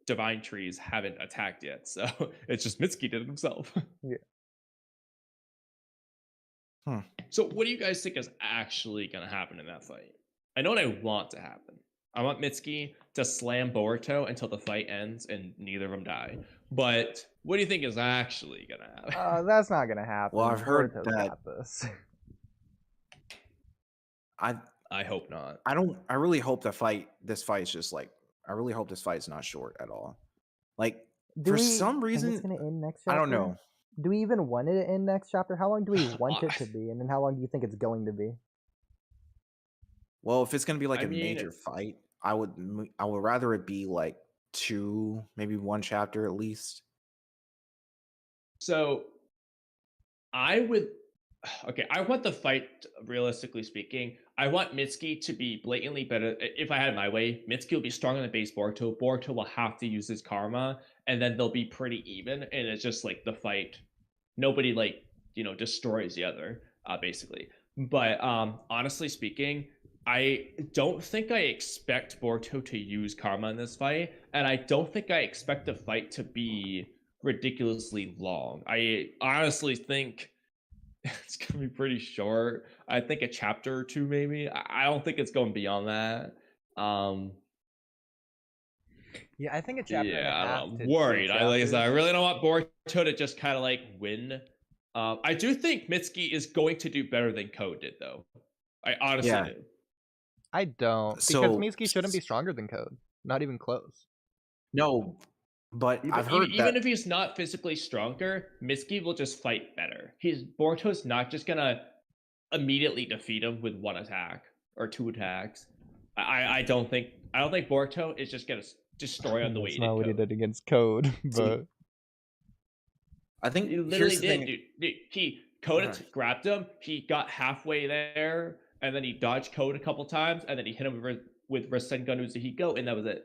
divine trees haven't attacked yet, so it's just Mitsuki did it himself. Yeah. Hmm. So what do you guys think is actually gonna happen in that fight? I know what I want to happen. I want Mitsuki to slam Boruto until the fight ends and neither of them die. But what do you think is actually gonna happen? That's not gonna happen. Well, I've heard Boruto's that. got this. I hope not. I really hope this fight is just like, I really hope this fight is not short at all. Like, for some Think it's reason, gonna end next I chapter? don't know. Do we even want it to end next chapter? How long do we want it to be? And then how long do you think it's going to be? Well, if it's gonna be like I a mean- major fight, I would rather it be like 2, maybe 1 chapter at least. So I want the fight, realistically speaking, I want Mitsuki to be blatantly better. If I had it my way, Mitsuki will be stronger than base Boruto. Boruto will have to use his karma, and then they'll be pretty even. And it's just like the fight, nobody destroys the other, basically. But honestly speaking, I don't think I expect Boruto to use karma in this fight, and I don't think I expect the fight to be ridiculously long. I honestly think it's gonna be pretty short. I think a chapter or 2, maybe. I don't think it's going beyond that. Yeah, I think a chapter and a Yeah, I half. don't know. to I'm 2 worried. Like I said, I chapters. really don't want Boruto to just kind of like win. I do think Mitsuki is going to do better than Code did, though. I honestly Yeah. do. I don't. Because So- Mitsuki shouldn't be stronger than Code. Not even close. No, but I've heard Even that. if he's not physically stronger, Mitsuki will just fight better. Boruto's not just gonna immediately defeat him with 1 attack or 2 attacks. I don't think Boruto is just gonna destroy on the way. That's not what he did against Code, but I think He here's literally the did, thing. dude. Code grabbed him. He got halfway there, and then he dodged Code a couple times, and then he hit him with Rasengan Uzuhiko, and that was it.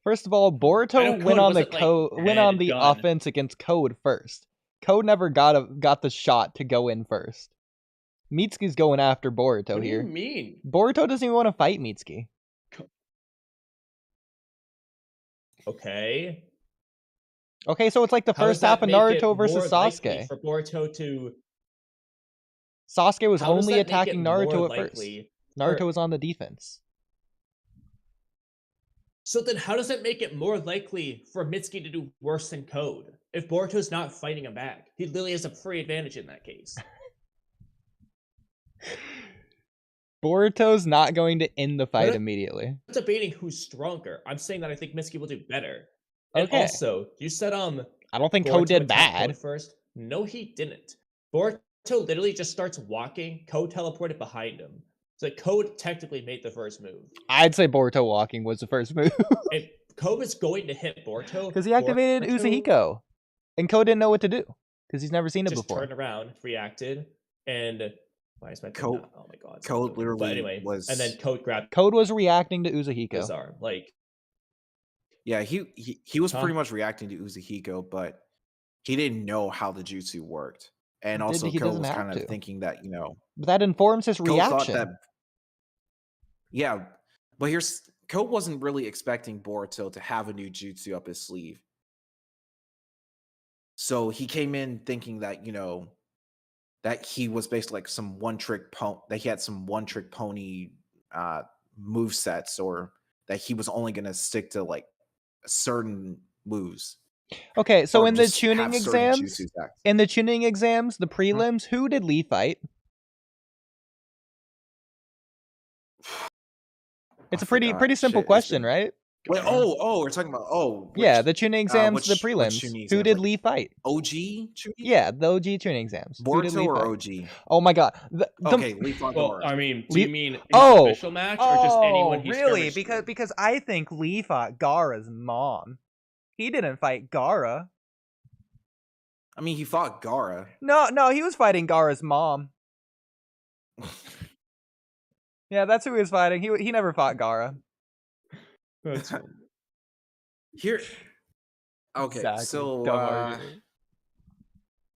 first of all, I know Boruto Code went on the wasn't, like, went on head the done. offense against Code first. Code never got the shot to go in first. Mitsuki's going after Boruto What do here. you mean? Boruto doesn't even want to fight Mitsuki. Okay. Okay, so it's like the How does first half that of make it Naruto versus more likely Sasuke. for Boruto to? Sasuke was How does only that make attacking it more Naruto at first. likely Naruto for- was on the defense. So then, how does it make it more likely for Mitsuki to do worse than Code if Boruto's not fighting him back? He literally has a free advantage in that case. Boruto's not going to end the fight What? immediately. I'm not debating who's stronger. I'm saying that I think Mitsuki will do better. And Okay. also, you said I don't think Boruto Code did attacked bad. Code first. No, he didn't. Boruto literally just starts walking. Code teleported behind him. So Code technically made the first move. I'd say Boruto walking was the first move. And Code is going to hit Boruto Because he activated Boruto Uzuhiko. And Code didn't know what to do. Because he's never seen it just before. turned around, reacted, and why is my thing Code- not- oh my god. it's Code not doing it. literally But anyway, was- and then Code grabbed Code was reacting to his Uzuhiko. arm. Like, Yeah, he was Huh? pretty much reacting to Uzuhiko, but he didn't know how the jutsu worked. And also, He Code doesn't was have kind of to. thinking that, But that informs his Code thought reaction. that. Yeah, but Code wasn't really expecting Boruto to have a new jutsu up his sleeve. So he came in thinking that, that he was basically like some one-trick pony, that he had some one-trick pony move sets, or that he was only going to stick to like certain moves. Okay, so or in the just tuning have certain exams, jutsu stacks. in the tuning exams, the prelims, who did Lee fight? It's a pretty forgot. simple Shit, it's question, been- right? Wait, we're talking about Yeah, the tuning exams, the which prelims. tuning Who exams? did Like Lee fight? OG tuning? Yeah, the OG tuning exams. Who did Boruto Lee or fight? OG? Oh my god. Okay, Lee fought well, Gara. I mean, do Lee- you mean his Oh! official match or just anyone he really? skirmished with? Because I think Lee fought Gaara's mom. He didn't fight Gaara. I mean, he fought Gara. No, he was fighting Gaara's mom. Yeah, that's who he was fighting. He never fought Gaara. That's Here. Okay, Exactly. so Dumb argument.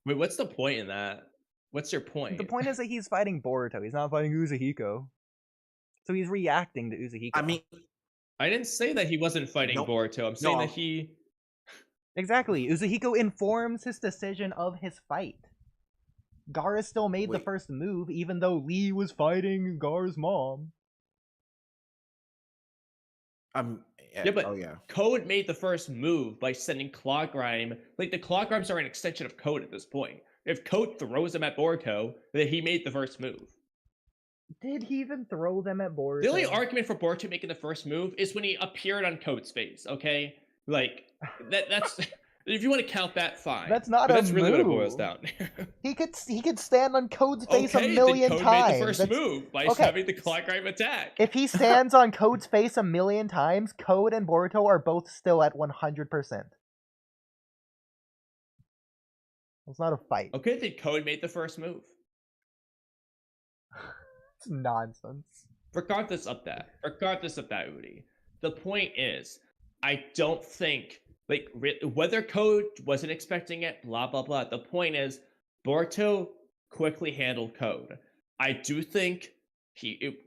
Wait, what's the point in that? What's your point? The point is that he's fighting Boruto. He's not fighting Uzuhiko. So he's reacting to Uzuhiko. I mean, I didn't say that he wasn't fighting Nope. Boruto. I'm saying No. that he Exactly. Uzuhiko informs his decision of his fight. Gaara still made the Wait. first move, even though Lee was fighting Gaara's mom. Yeah, but oh yeah. Code made the first move by sending Claw Grime. Like, the Claw Grimes are an extension of Code at this point. If Code throws them at Boruto, then he made the first move. Did he even throw them at Boruto? The only argument for Boruto making the first move is when he appeared on Code's face, okay? Like, that's... If you want to count that, fine. That's not but a that's really what it boils move. down. He could stand on Code's face Okay, a million then Code times. made the first move by having the Claw Grime attack. If he stands on Code's face a million times, Code and Boruto are both still at 100%. It's not a fight. Okay, then Code made the first move. It's nonsense. Regardless of that, Oodie, the point is, I don't think, like, whether Code wasn't expecting it, blah, blah, blah. The point is, Boruto quickly handled Code. I do think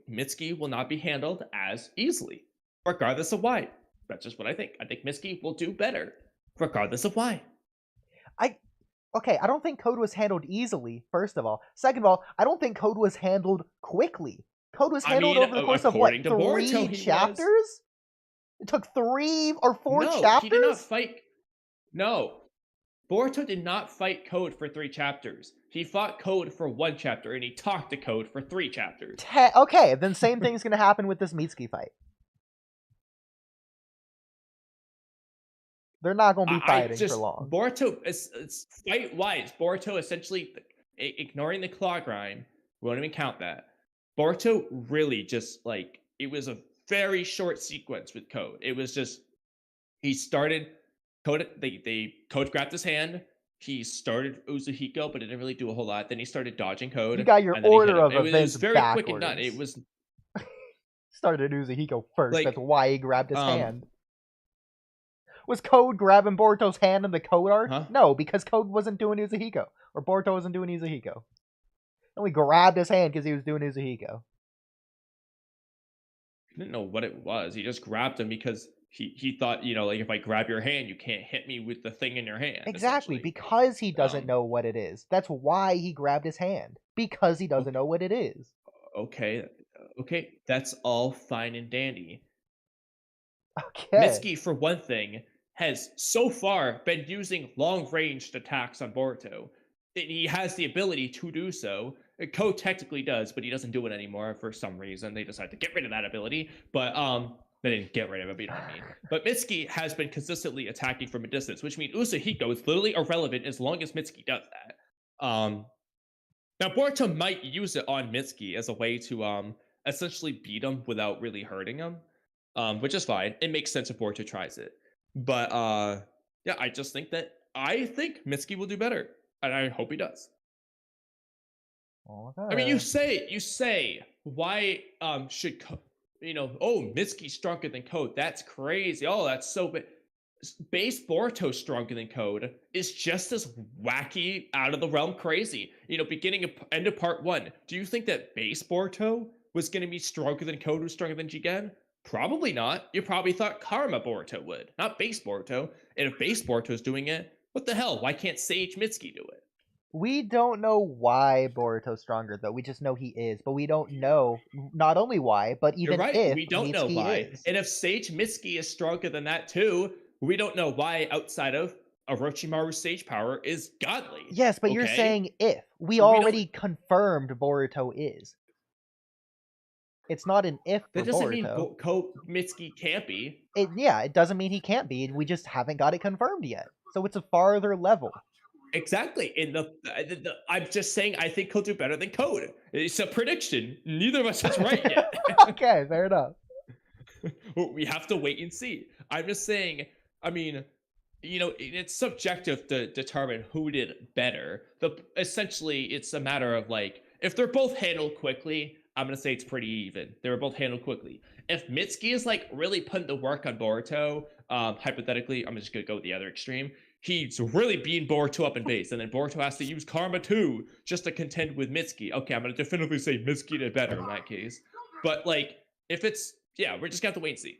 Mitsuki will not be handled as easily, regardless of why. That's just what I think. I think Mitsuki will do better, regardless of why. Okay, I don't think Code was handled easily, first of all. Second of all, I don't think Code was handled quickly. Code was handled over the course of, what, 3 Boruto, chapters? It took 3 or 4 chapters? No, he did not fight... No. Boruto did not fight Code for 3 chapters. He fought Code for 1 chapter, and he talked to Code for 3 chapters. Okay, then same thing's gonna happen with this Mitsuki fight. They're not gonna be fighting for long. Boruto, it's fight-wise, Boruto essentially, ignoring the Claw Grime, we won't even count that. Boruto really just, like, it was a very short sequence with Code. It was just, he started, Code grabbed his hand, he started Uzuhiko, but it didn't really do a whole lot. Then he started dodging Code. You got your order of events. It was very backwards. quick and done. It was started Uzuhiko first. Like, that's why he grabbed his hand. Was Code grabbing Boruto's hand in the Code arc? Huh? No, because Code wasn't doing Uzuhiko. Or Boruto wasn't doing Uzuhiko. And we grabbed his hand because he was doing Uzuhiko. He didn't know what it was. He just grabbed him because he thought, you know, like, if I grab your hand, you can't hit me with the thing in your hand. Exactly, because he doesn't know what it is. That's why he grabbed his hand. Because he doesn't know what it is. Okay, that's all fine and dandy. Okay. Mitsuki, for one thing, has so far been using long-ranged attacks on Boruto. He has the ability to do so. Code technically does, but he doesn't do it anymore for some reason. They decided to get rid of that ability, but they didn't get rid of it, but you know what I mean. But Mitsuki has been consistently attacking from a distance, which means Uzuhiko is literally irrelevant as long as Mitsuki does that. Now Boruto might use it on Mitsuki as a way to essentially beat him without really hurting him, which is fine. It makes sense if Boruto tries it. But yeah, I think Mitsuki will do better, and I hope he does. Okay. I mean, you say why should Mitsuki's stronger than Code? That's crazy. Oh, that's so bad. Base Boruto stronger than Code is just as wacky, out of the realm crazy. You know, beginning of end of part 1. Do you think that base Boruto was going to be stronger than Code, was stronger than Jigen? Probably not. You probably thought Karma Boruto would, not base Boruto. And if base Boruto's doing it, what the hell? Why can't Sage Mitsuki do it? We don't know why Boruto's stronger, though. We just know he is, but we don't know not only why, but even if we don't know why. is. And if Sage Mitsuki is stronger than that too, we don't know why outside of Orochimaru's Sage power is godly. Yes, but you're saying if. We already confirmed Boruto is. It's not an if for that doesn't Boruto. mean Mitsuki can't be. It doesn't mean he can't be. We just haven't got it confirmed yet. So it's a farther level. Exactly. In I'm just saying I think he'll do better than Code. It's a prediction. Neither of us is right yet. Okay, fair enough. We have to wait and see. I'm just saying, I mean, you know, it's subjective to determine who did better. Essentially, it's a matter of, like, if they're both handled quickly, I'm going to say it's pretty even. They were both handled quickly. If Mitsuki is, like, really putting the work on Boruto, hypothetically, I'm just going to go with the other extreme. He's really beating Boruto up in base, and then Boruto has to use Karma too, just to contend with Mitsuki. Okay, I'm going to definitively say Mitsuki did better in that case. But, like, if it's, we're just going to have to wait and see.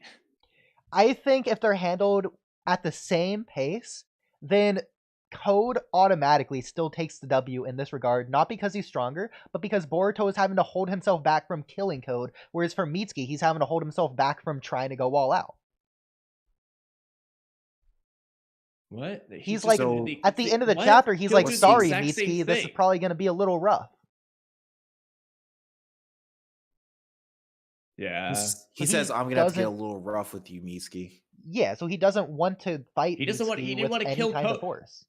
I think if they're handled at the same pace, then Code automatically still takes the W in this regard, not because he's stronger, but because Boruto is having to hold himself back from killing Code, whereas for Mitsuki, he's having to hold himself back from trying to go all out. What? He's like, at the end of the chapter, he's like, sorry, Mitsuki, this is probably going to be a little rough. Yeah. He says, I'm going to have to get a little rough with you, Mitsuki. Yeah, so he doesn't want to fight He didn't want to kill kind of force.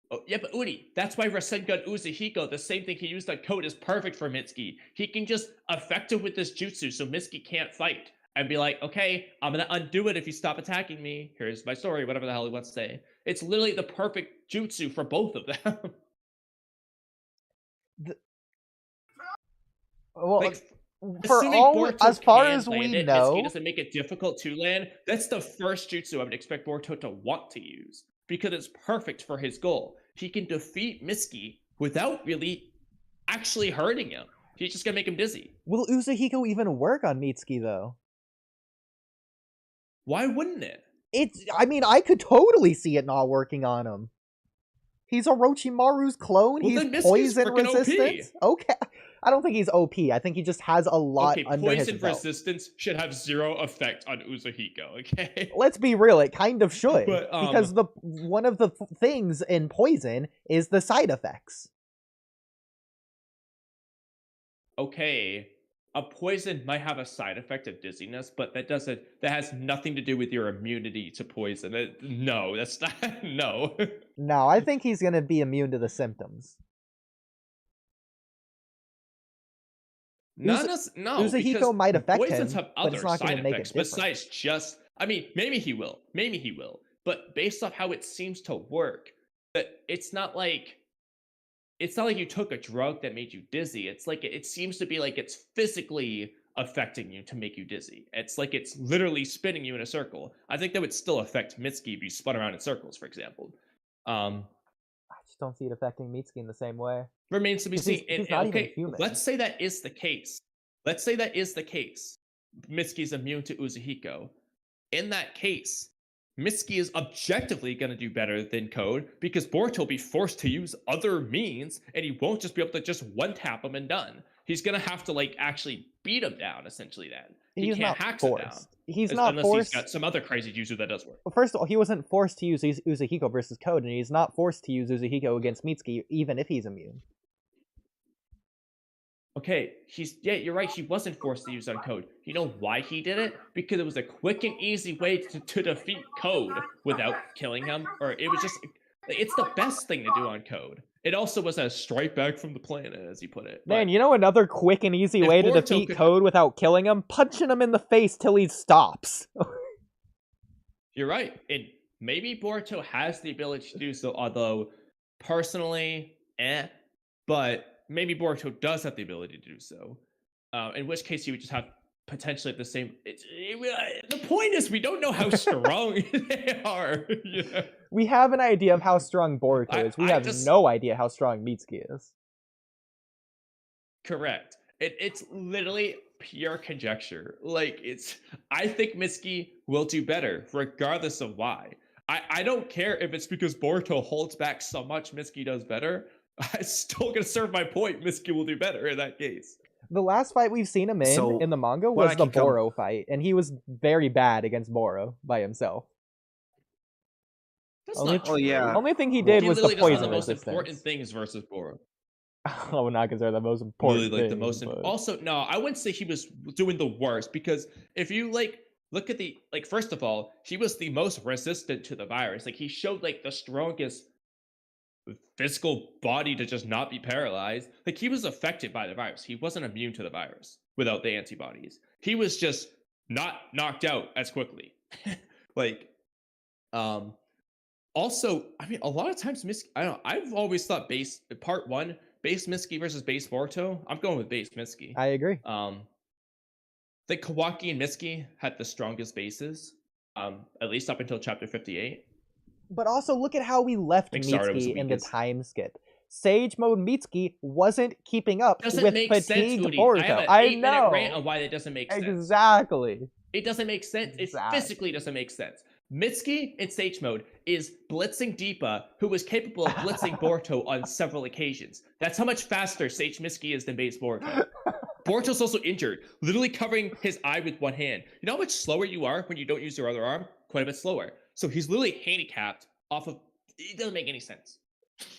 Oh, yeah, but Oodie, that's why Rasengan Uzuhiko, the same thing he used on Code, is perfect for Mitsuki. He can just affect him with this jutsu so Mitsuki can't fight. And be like, okay, I'm going to undo it if you stop attacking me. Here's my story, whatever the hell he wants to say. It's literally the perfect jutsu for both of them. Well, like, for all, as far as we know, Mitsuki doesn't make it difficult to land. That's the first jutsu I would expect Boruto to want to use. Because it's perfect for his goal. He can defeat Mitsuki without really actually hurting him. He's just gonna make him dizzy. Will Uzuhiko even work on Mitsuki, though? Why wouldn't it? I mean, I could totally see it not working on him. He's Orochimaru's clone. Well, he's poison resistant. Okay. I don't think he's OP. I think he just has a lot under his belt. Poison resistance should have zero effect on Uzuhiko, okay? Let's be real, it kind of should. But, because one of the things in poison is the side effects. Okay. A poison might have a side effect of dizziness, but that has nothing to do with your immunity to poison. No, that's not no. No, I think he's gonna be immune to the symptoms. No, Uzuhiko might affect poisons him, have other but it's not side gonna make effects it different. besides just. I mean, maybe he will. But based off how it seems to work, that it's not like you took a drug that made you dizzy. It's like it seems to be like it's physically affecting you to make you dizzy. It's like it's literally spinning you in a circle. I think that would still affect Mitsuki if you spun around in circles, for example. I just don't see it affecting Mitsuki in the same way. Remains to be seen. He's not even human. Let's say that is the case. Mitsuki's immune to Uzuhiko. In that case, Mitsuki is objectively going to do better than Code because Boruto will be forced to use other means and he won't just be able to just one-tap him and done. He's going to have to actually beat him down, essentially, then. He can't hack him down. He's not unless forced. He's got some other crazy jutsu that does work. Well, first of all, he wasn't forced to use Uzuhiko versus Code, and he's not forced to use Uzuhiko against Mitsuki, even if he's immune. Okay, you're right, he wasn't forced to use on Code. You know why he did it? Because it was a quick and easy way to defeat Code without killing him. Or it was just, it's the best thing to do on Code. It also was a strike back from the planet, as he put it. Man, you know another quick and easy way to defeat Code without killing him? Punching him in the face till he stops. You're right. And maybe Boruto has the ability to do so, although personally, but maybe Boruto does have the ability to do so. In which case, he would just have potentially the same. The point is, we don't know how strong they are. Yeah. We have an idea of how strong Boruto is. We have no idea how strong Mitsuki is. Correct. It's literally pure conjecture. I think Mitsuki will do better, regardless of why. I don't care if it's because Boruto holds back so much, Mitsuki does better. I'm still gonna serve my point. Mitsuki will do better in that case. The last fight we've seen him in the manga was the Boro fight, and he was very bad against Boro by himself. That's not true. Yeah. Only thing he did was the poison resistance. The most resistance. important things versus Boro. I would not consider the most important. Really, the most. Also, no, I wouldn't say he was doing the worst because if you look at the first of all, he was the most resistant to the virus. He showed the strongest physical body to just not be paralyzed. He was affected by the virus. He wasn't immune to the virus without the antibodies. He was just not knocked out as quickly. Also, I mean, a lot of times I've always thought part 1 base Mitsuki versus base Boruto. I'm going with base Mitsuki. I agree. The Kawaki and Mitsuki had the strongest bases, at least up until chapter 58. But also, look at how we left Mitsuki in the time skip. Sage Mode Mitsuki wasn't keeping up with fatigued Boruto. I know. Rant on why that doesn't make sense. Exactly. It doesn't make sense. It physically doesn't make sense. Mitsuki in stage mode is blitzing Deepa, who was capable of blitzing Boruto on several occasions. That's how much faster Sage Mitsuki is than base Boruto. Boruto's also injured, literally covering his eye with one hand. You know how much slower you are when you don't use your other arm? Quite a bit slower. So he's literally handicapped off of... It doesn't make any sense.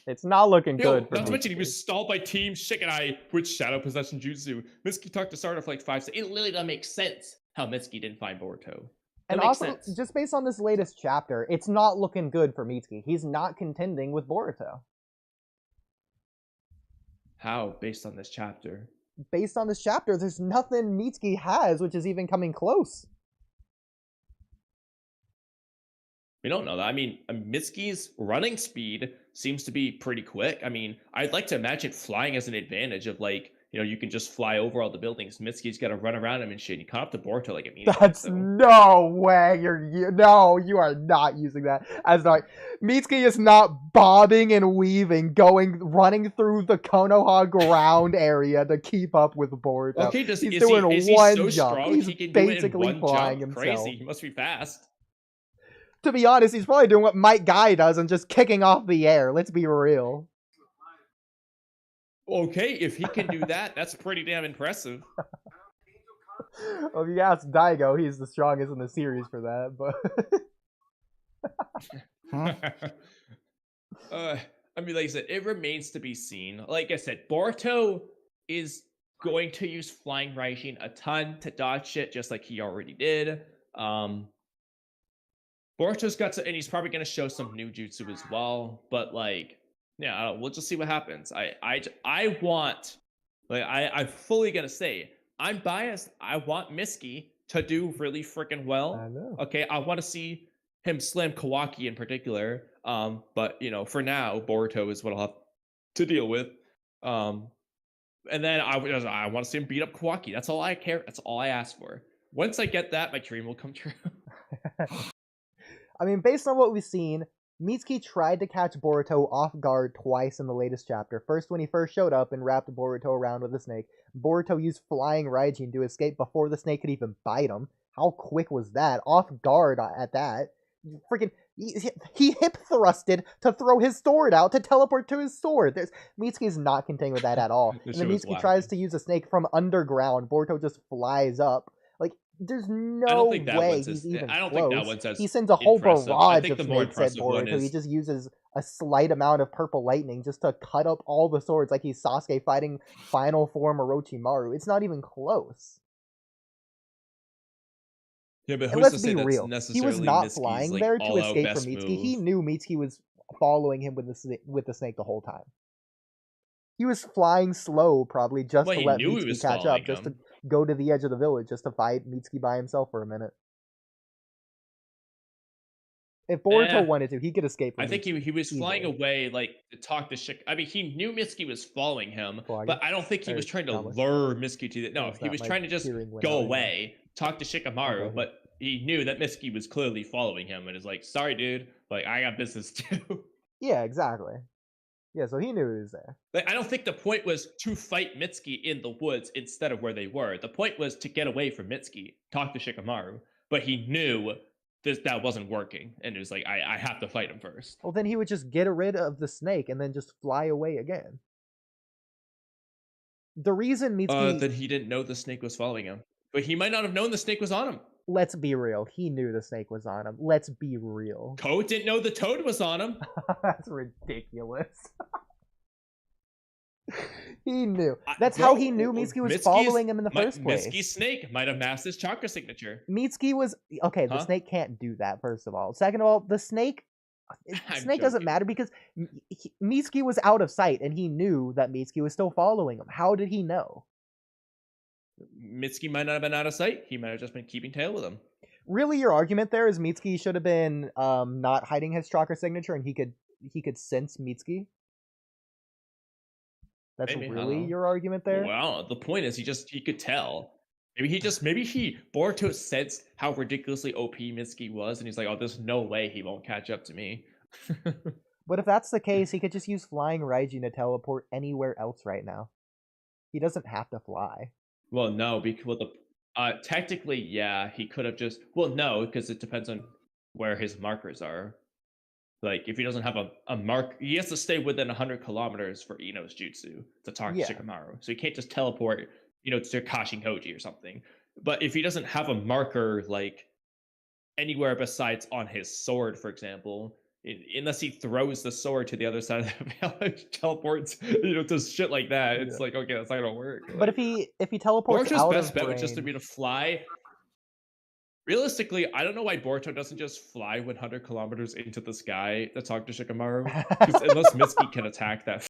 It's not looking good for Not to mention, he Mitsuki. was stalled by Team Shikanai with Shadow Possession Jutsu. Mitsuki talked to Sarda for like 5 seconds. It literally doesn't make sense how Mitsuki didn't find Boruto. And makes also, sense. just based on this latest chapter, it's not looking good for Mitsuki. He's not contending with Boruto. How, based on this chapter? Based on this chapter, there's nothing Mitsuki has which is even coming close. We don't know that. I mean, Mitsuki's running speed seems to be pretty quick. I mean, I'd like to imagine flying as an advantage of like, you know, you can just fly over all the buildings. Mitsuki's got to run around him and shit. And you come up to Boruto like immediately. That's no way. You are not using that as like Mitsuki is not bobbing and weaving, running through the Konoha ground area to keep up with Boruto. Okay, He's is doing he one so jump. strong He's he can do it in basically one flying jump? himself. Crazy. He must be fast. To be honest, he's probably doing what Mike Guy does and just kicking off the air. Let's be real. Okay, if he can do that, that's pretty damn impressive. Well, if you ask Daigo, he's the strongest in the series for that, but... I mean, like I said, it remains to be seen. Like I said, Boruto is going to use Flying Raijin a ton to dodge shit, just like he already did. Boruto's got to, and he's probably going to show some new jutsu as well. But like, yeah, we'll just see what happens. I want, like, I'm fully gonna say, I'm biased. I want Mitsuki to do really freaking well. I know. Okay, I want to see him slam Kawaki in particular. But you know, for now, Boruto is what I'll have to deal with. And then I want to see him beat up Kawaki. That's all I care. That's all I ask for. Once I get that, my dream will come true. I mean, based on what we've seen, Mitsuki tried to catch Boruto off guard twice in the latest chapter. First, when he first showed up and wrapped Boruto around with a snake. Boruto used Flying Raijin to escape before the snake could even bite him. How quick was that? Off guard at that. Freaking, he hip thrusted to throw his sword out to teleport to his sword. Mitsuki's not contending with that at all. And then Mitsuki tries to use a snake from underground. Boruto just flies up. Like, there's no way he's even I don't close. think that one says He sends a whole barrage of snakes at Boruto. Is... He just uses a slight amount of purple lightning just to cut up all the swords like he's Sasuke fighting final form Orochimaru. It's not even close. Yeah, but and let's be real. He was not Mitsuki's, flying like, there to escape from move. Mitsuki. He knew Mitsuki was following him with the snake the whole time. He was flying slow, probably, just to let Mitsuki catch up, just to go to the edge of the village, just to fight Mitsuki by himself for a minute. If Boruto wanted to, he could escape from I think he was easily. flying away, like, to talk to Shik. I mean, he knew Mitsuki was following him, but I don't think he was trying to lure Mitsuki to... No, he was trying to just go away, talk to Shikamaru, but he knew that Mitsuki was clearly following him, and is like, sorry, dude, like, I got business too. Yeah, exactly. Yeah, so he knew he was there. Like, I don't think the point was to fight Mitsuki in the woods instead of where they were. The point was to get away from Mitsuki, talk to Shikamaru, but he knew that wasn't working, and it was like, I have to fight him first. Well, then he would just get rid of the snake and then just fly away again. The reason Mitsuki... Then he didn't know the snake was following him. But he might not have known the snake was on him. Let's be real. He knew the snake was on him. Let's be real. Code didn't know the toad was on him. That's ridiculous. He knew. That's how he knew Mitsuki was following him in the first place. Mitsuki's snake might have masked his chakra signature. Mitsuki was... Okay, the snake can't do that, first of all. Second of all, the snake doesn't matter because Mitsuki was out of sight and he knew that Mitsuki was still following him. How did he know? Mitsuki might not have been out of sight. He might have just been keeping tail with him. Really, your argument there is Mitsuki should have been not hiding his chakra signature and he could sense Mitsuki? That's maybe, really your argument there? Well, the point is he could tell. Maybe Boruto sensed how ridiculously OP Mitsuki was, and he's like, oh, there's no way he won't catch up to me. But if that's the case, he could just use Flying Raijin to teleport anywhere else right now. He doesn't have to fly. Well, no, because technically, yeah, he could have just... Well, no, because it depends on where his markers are. Like, if he doesn't have a mark, he has to stay within 100 kilometers for Ino's jutsu to talk Yeah. to Shikamaru. So he can't just teleport, to Kashin Koji or something. But if he doesn't have a marker, like, anywhere besides on his sword, for example, unless he throws the sword to the other side of the village, teleports, to shit like that, it's like, okay, that's not gonna work. But Like, if he teleports Boruto's out best of bet would just to be range, to fly. Realistically, I don't know why Boruto doesn't just fly 100 kilometers into the sky to talk to Shikamaru. Because unless Mitsuki can attack that